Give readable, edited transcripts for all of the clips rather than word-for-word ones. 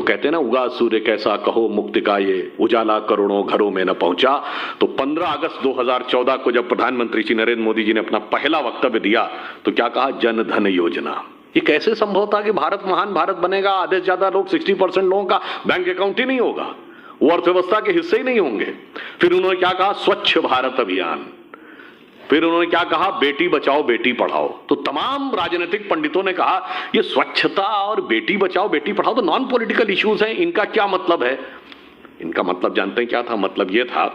कहते हैं ना, उगा सूर्य कैसा कहो मुक्ति का ये उजाला करोड़ों घरों में न पहुंचा। तो 15 अगस्त 2014 को जब प्रधानमंत्री श्री नरेंद्र मोदी जी ने अपना पहला वक्तव्य दिया तो क्या कहा? जन धन योजना। ये कैसे संभव था कि भारत महान भारत बनेगा, आधे से ज्यादा लोग 60% लोगों का बैंक अकाउंट ही नहीं होगा, वो अर्थव्यवस्था के हिस्से ही नहीं होंगे। फिर उन्होंने क्या कहा? स्वच्छ भारत अभियान। फिर उन्होंने क्या कहा? बेटी बचाओ बेटी पढ़ाओ। तो तमाम राजनीतिक पंडितों ने कहा ये स्वच्छता और बेटी बचाओ बेटी पढ़ाओ तो नॉन पॉलिटिकल इश्यूज हैं, इनका क्या मतलब है? इनका मतलब जानते हैं क्या था? मतलब ये था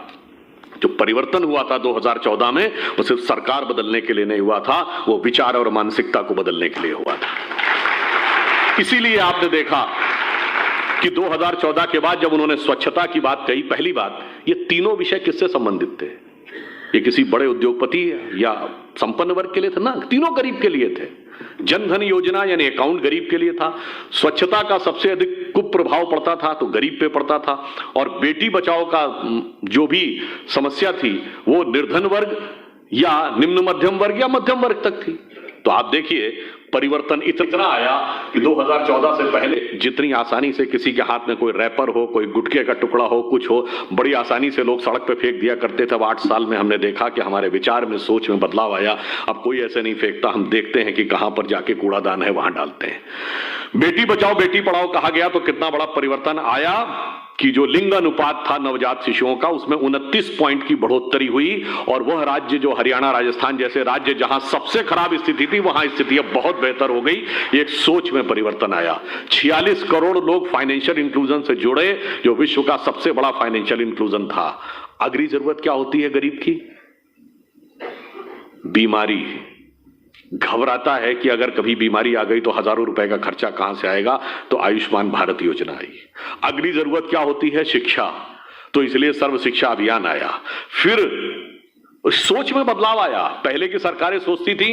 जो परिवर्तन हुआ था 2014 में वो सिर्फ सरकार बदलने के लिए नहीं हुआ था, वो विचार और मानसिकता को बदलने के लिए हुआ था। इसीलिए आपने देखा कि 2014 के बाद जब उन्होंने स्वच्छता की बात कही, पहली बात, ये तीनों विषय किससे संबंधित थे? ये किसी बड़े उद्योगपति या संपन्न वर्ग के लिए थे? ना, तीनों गरीब के लिए थे। जन धन योजना यानी अकाउंट गरीब के लिए था, स्वच्छता का सबसे अधिक कुप्रभाव पड़ता था तो गरीब पे पड़ता था, और बेटी बचाओ का जो भी समस्या थी वो निर्धन वर्ग या निम्न मध्यम वर्ग या मध्यम वर्ग तक थी। तो आप देखिए परिवर्तन इतना आया कि 2014 से पहले जितनी आसानी से किसी के हाथ में कोई रैपर हो, कोई गुटखे का टुकड़ा हो, कुछ हो, बड़ी आसानी से लोग सड़क पे फेंक दिया करते थे। अब 8 साल में हमने देखा कि हमारे विचार में, सोच में बदलाव आया। अब कोई ऐसे नहीं फेंकता, हम देखते हैं कि कहां पर जाके कूड़ादान है वहां डालते हैं। बेटी बचाओ बेटी पढ़ाओ कहा गया तो कितना बड़ा परिवर्तन आया कि जो लिंग अनुपात था नवजात शिशुओं का उसमें 29 पॉइंट की बढ़ोतरी हुई, और वह राज्य जो हरियाणा राजस्थान जैसे राज्य जहां सबसे खराब स्थिति थी वहां स्थिति अब बहुत बेहतर हो गई। एक सोच में परिवर्तन आया। 46 करोड़ लोग फाइनेंशियल इंक्लूजन से जुड़े, जो विश्व का सबसे बड़ा फाइनेंशियल इंक्लूजन था। अगली जरूरत क्या होती है गरीब की? बीमारी। घबराता है कि अगर कभी बीमारी आ गई तो हजारों रुपए का खर्चा कहां से आएगा, तो आयुष्मान भारत योजना आई। अगली जरूरत क्या होती है? शिक्षा, तो इसलिए सर्व शिक्षा अभियान आया। फिर सोच में बदलाव आया। पहले की सरकारें सोचती थी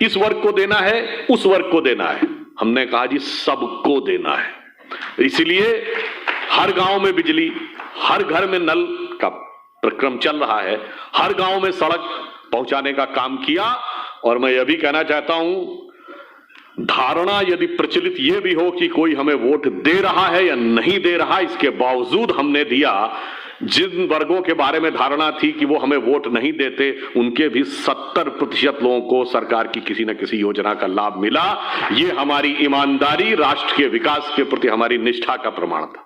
इस वर्ग को देना है, उस वर्ग को देना है। हमने कहा जी सबको देना है। इसलिए हर गांव में बिजली, हर घर में नल का प्रक्रम चल रहा है, हर गांव में सड़क पहुंचाने का काम किया। और मैं यह भी कहना चाहता हूं, धारणा यदि प्रचलित यह भी हो कि कोई हमें वोट दे रहा है या नहीं दे रहा, इसके बावजूद हमने दिया। जिन वर्गों के बारे में धारणा थी कि वो हमें वोट नहीं देते, उनके भी 70% लोगों को सरकार की किसी न किसी योजना का लाभ मिला। ये हमारी ईमानदारी, राष्ट्र के विकास के प्रति हमारी निष्ठा का प्रमाण था।